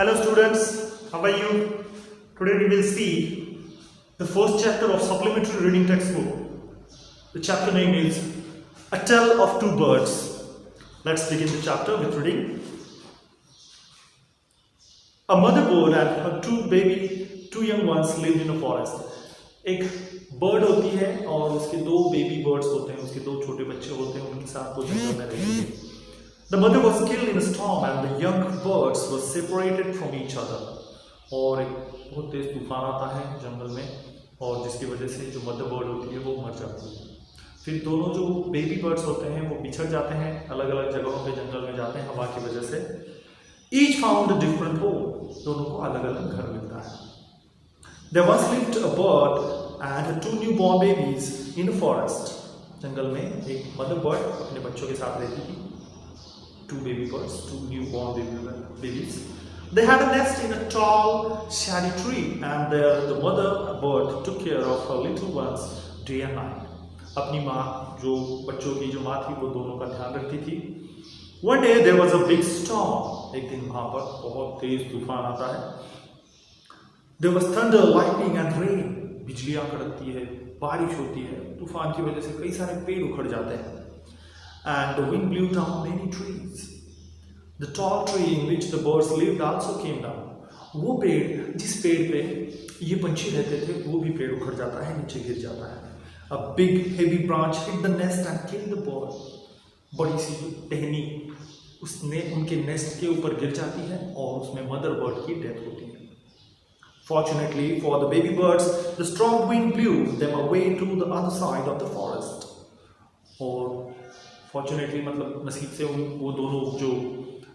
Hello students, how are you? Today we will see the first chapter of supplementary reading textbook. The chapter name is A Tale of Two Birds. Let's begin the chapter with reading. A mother bird and her two young ones lived in a forest. एक bird होती है और उसके दो baby birds होते हैं, उसके दो छोटे बच्चे होते हैं, उनके साथ वो जंगल में रहती है. The mother was killed in a storm and the young birds were separated from each other. और एक बहुत तेज तूफान आता है जंगल में और जिसकी वजह से जो मदर बर्ड होती है वो मर जाती है. फिर दोनों जो बेबी बर्ड्स होते हैं वो बिछड़ जाते हैं, अलग अलग जगहों पे जंगल में जाते हैं हवा की वजह से. Each found a different home. दोनों को अलग अलग घर मिलता है. There once lived a bird and two newborn babies in a forest. जंगल में एक मदर बर्ड अपने बच्चों के साथ रहती थी. Two baby birds, two newborn babies. They had a nest in a tall, shady tree, and there the mother bird took care of her little ones day and night. अपनी माँ जो बच्चों की जो माँ थी वो दोनों का ध्यान रखती थी. One day there was a big storm. एक दिन वहाँ पर बहुत तेज तूफान आता है. There was thunder, lightning and rain. बिजलियाँ कड़कती है, बारिश होती है. तूफान की वजह से कई सारे पेड़ उखड़ जाते हैं. And the wind blew down many trees. The tall tree in which the birds lived also came down. वो पेड़ जिस पेड़ पे ये पंछी रहते थे वो भी पेड़ उखड़ जाता है, नीचे गिर जाता है. A big heavy branch hit the nest and killed the bird. बड़ी सी टहनी उसने उनके नेस्ट के ऊपर गिर जाती है और उसमें मदर बर्ड की डेथ होती है. Fortunately for the baby birds, the strong wind blew them away to the other side of the forest. और फॉर्चुनेटली मतलब नसीब से वो दोनों जो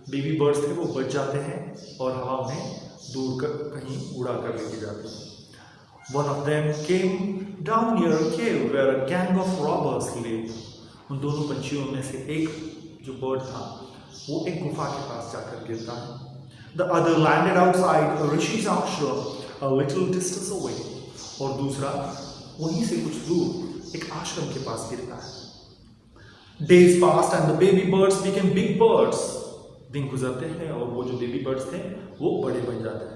बेबी बर्ड्स थे वो बच जाते हैं और हवा में दूर कर कहीं उड़ा कर लेके जाते हैं. One of them came down near a cave where a gang of robbers lived. उन दोनों पंछियों में से एक जो बर्ड था वो एक गुफा के पास जाकर गिरता है. The other landed outside a rishi's ashram a little distance away. और दूसरा वहीं से कुछ दूर एक आश्रम के पास गिरता है. Days passed and the baby birds became big birds. दिन गुजरते हैं और वो जो बेबी बर्ड्स थे वो बड़े बन जाते हैं.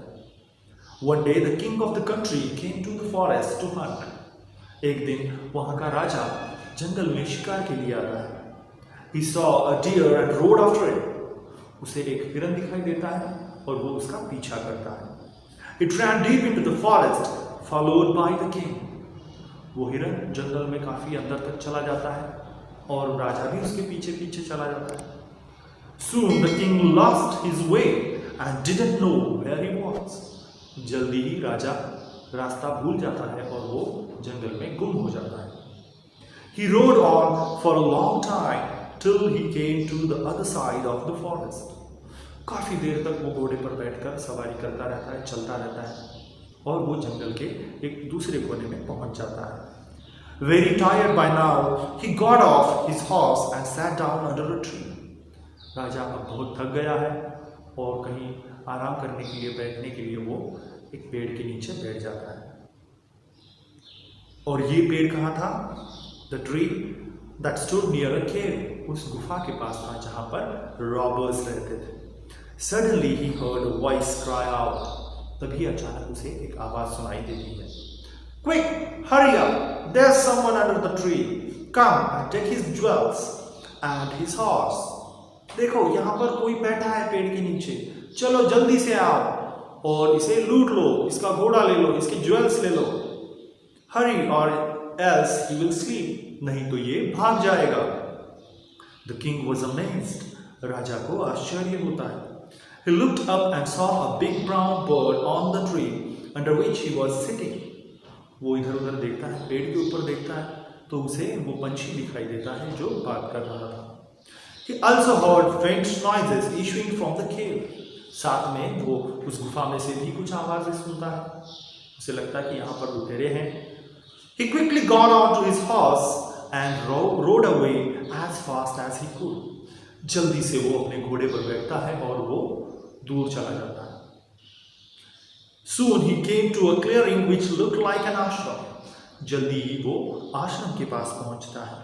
One day the king of the country came to the forest to hunt. एक दिन वहाँ का राजा जंगल में शिकार के लिए आता है. He saw a deer and rode after it. उसे एक हिरन दिखाई देता है और वो उसका पीछा करता है. It ran deep into the forest, followed by the king. वो हिरन जंगल में काफी अंदर तक चला जाता है और राजा भी उसके पीछे पीछे चला जाता है. Soon the king lost his way and didn't know where he was. जल्दी ही राजा रास्ता भूल जाता है और वो जंगल में गुम हो जाता है. He rode on for a long time till he came to the other side of the forest. काफी देर तक वो घोड़े पर बैठकर सवारी करता रहता है, चलता रहता है और वो जंगल के एक दूसरे कोने में पहुंच जाता है. Very tired by now, he got off his horse and sat down under a tree. राजा अब बहुत थक गया है और कहीं आराम करने के लिए बैठने के लिए वो एक पेड़ के नीचे बैठ जाता है. और ये पेड़ कहाँ था? The tree that stood near a cave. उस गुफा के पास था जहाँ पर रॉबर्स रहते थे. Suddenly he heard a voice cry out. तभी अचानक उसे एक आवाज सुनाई देती है. Quick, hurry up! There's someone under the tree. Come and take his jewels and his horse. देखो यहाँ पर कोई बैठा है पेड़ के नीचे. चलो जल्दी से आओ और इसे लूट लो, इसका घोड़ा ले लो, इसके ज्वेल्स ले लो. Hurry or else he will sleep. नहीं तो ये भाग जाएगा. The king was amazed. राजा को आश्चर्य होता है. He looked up and saw a big brown bird on the tree under which he was sitting. वो इधर उधर देखता है, पेड़ के ऊपर देखता है तो उसे वो पंछी दिखाई देता है जो बात कर रहा था. He also heard faint noises issuing from the cave. साथ में वो उस गुफा में से भी कुछ आवाजें सुनता है. उसे लगता है कि यहाँ पर लुटेरे हैं. He quickly got on to his horse and rode away as fast as he could. जल्दी से वो अपने घोड़े पर बैठता है और वो दूर चला जाता है. Soon he came to a clearing which looked like an ashram. जल्दी ही वो आश्रम के पास पहुंचता है.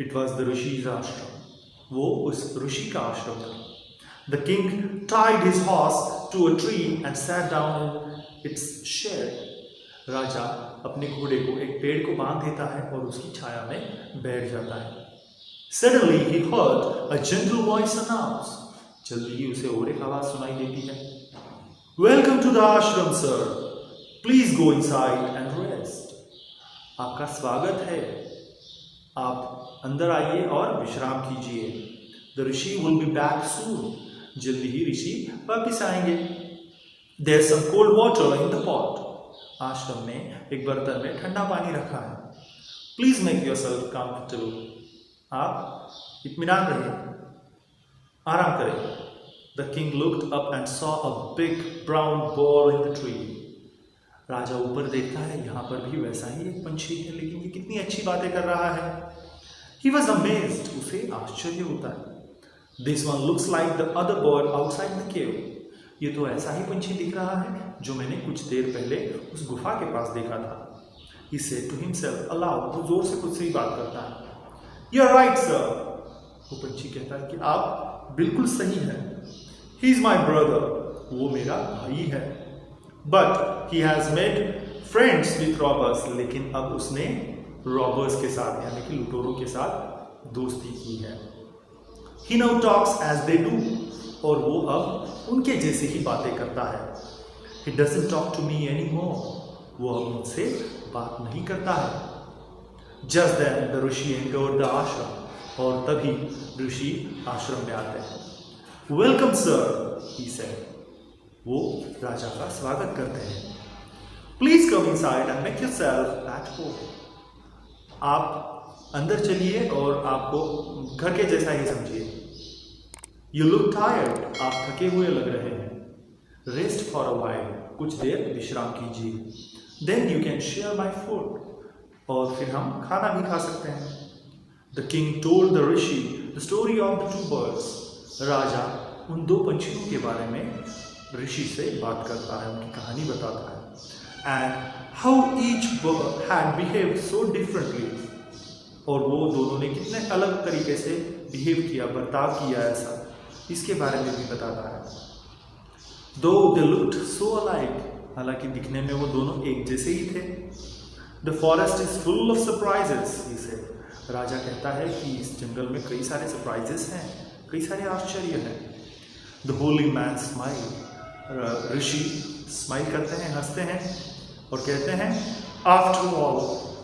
It was the Rishi's ashram. वो उस ऋषि का आश्रम था. The king tied his horse to a tree and sat down in its shade. राजा अपने घोड़े को एक पेड़ को बांध देता है और उसकी छाया में बैठ जाता है. Suddenly he heard a gentle voice announce. जल्दी ही उसे और एक आवाज सुनाई देती है. Welcome to the ashram, sir. Please go inside and rest. आपका स्वागत है. आप अंदर आइए और विश्राम कीजिए. The rishi will be back soon. जल्दी ही ऋषि वापिस आएंगे. There's some cold water in the pot. आश्रम में एक बर्तन में ठंडा पानी रखा है. Please make yourself comfortable. आप इत्मीनान रहिए, आराम करें. The king looked up and saw a big brown ball in the tree. राजा ऊपर देखता है, यहाँ पर भी वैसा ही एक पंछी है, लेकिन ये कितनी अच्छी बातें कर रहा है. He was amazed. उसे आश्चर्य होता है. This one looks like the other bird outside the cave. ये तो ऐसा ही पंछी दिख रहा है जो मैंने कुछ देर पहले उस गुफा के पास देखा था. He said to himself aloud. वो जोर से खुद से ही बात करता है. You're right, sir. वो पंछी कहता है कि आप बिल्कुल सही हैं. He is my brother. वो मेरा भाई है. But he has made friends with robbers. लेकिन अब उसने robbers के साथ यानी कि लुटेरों के साथ दोस्ती की है. He now talks as they do. और वो अब उनके जैसे ही बातें करता है. He doesn't talk to me anymore. वो अब मुझसे बात नहीं करता है. Just then the rishi entered the ashram. और तभी ऋषि आश्रम में आते हैं. Welcome, sir, he said. वो राजा का स्वागत करते हैं. Please come inside and make yourself at home. आप अंदर चलिए और आपको घर के जैसा ही समझिए. You look tired. आप थके हुए लग रहे हैं. Rest for a while. कुछ देर विश्राम कीजिए. Then you can share my food. और फिर हम खाना भी खा सकते हैं. The king told the rishi the story of the two birds. राजा उन दो पंछियों के बारे में ऋषि से बात करता है, उनकी कहानी बताता है. And how each bird had behaved so differently. और वो दोनों ने कितने अलग तरीके से बिहेव किया, बर्ताव किया, ऐसा इसके बारे में भी बताता है. Though they looked so alike. हालांकि दिखने में वो दोनों एक जैसे ही थे. The forest is full of surprises, he said. राजा कहता है कि इस जंगल में कई सारे सरप्राइजेस हैं, कई सारे आश्चर्य हैं. The holy man smiled. Rishi smile करते हैं, हंसते हैं और कहते हैं After all,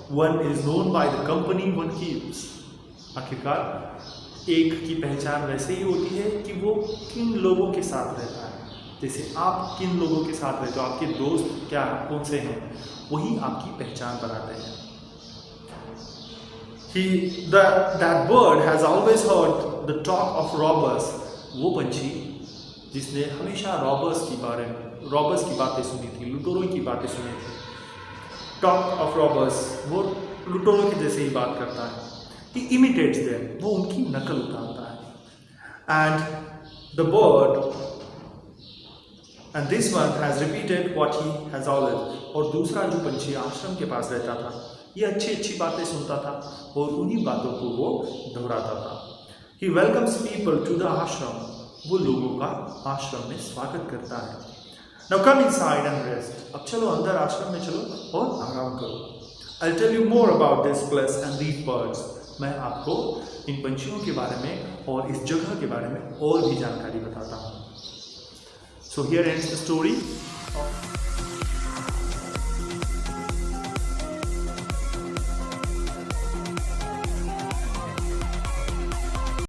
one is known by the company one keeps. आखिरकार एक की पहचान वैसे ही होती है कि वो किन लोगों के साथ रहता है. जैसे आप किन लोगों के साथ रहते हो, आपके दोस्त क्या कौन से हैं, वही आपकी पहचान बनाते हैं. That bird has always heard the talk of robbers. वो पंछी जिसने हमेशा रॉबर्स की बातें सुनी थी, लुटेरों की बातें सुनी थी. टॉक ऑफ रॉबर्स, वो लुटेरों के जैसे ही बात करता है. He imitates them. वो उनकी नकल उतारता है. And this one has repeated what he has always. और दूसरा जो पंछी आश्रम के पास रहता था, ये अच्छी बातें सुनता था और उन्हीं बातों को वो दोहराता था. He welcomes people to the ashram. वो लोगों का आश्रम में स्वागत करता है. Now come inside and rest. अब चलो अंदर आश्रम में चलो और आराम करो. I'll tell you more about this place and these birds. मैं आपको इन पंछियों के बारे में और इस जगह के बारे में और भी जानकारी बताता हूँ. So here ends the story of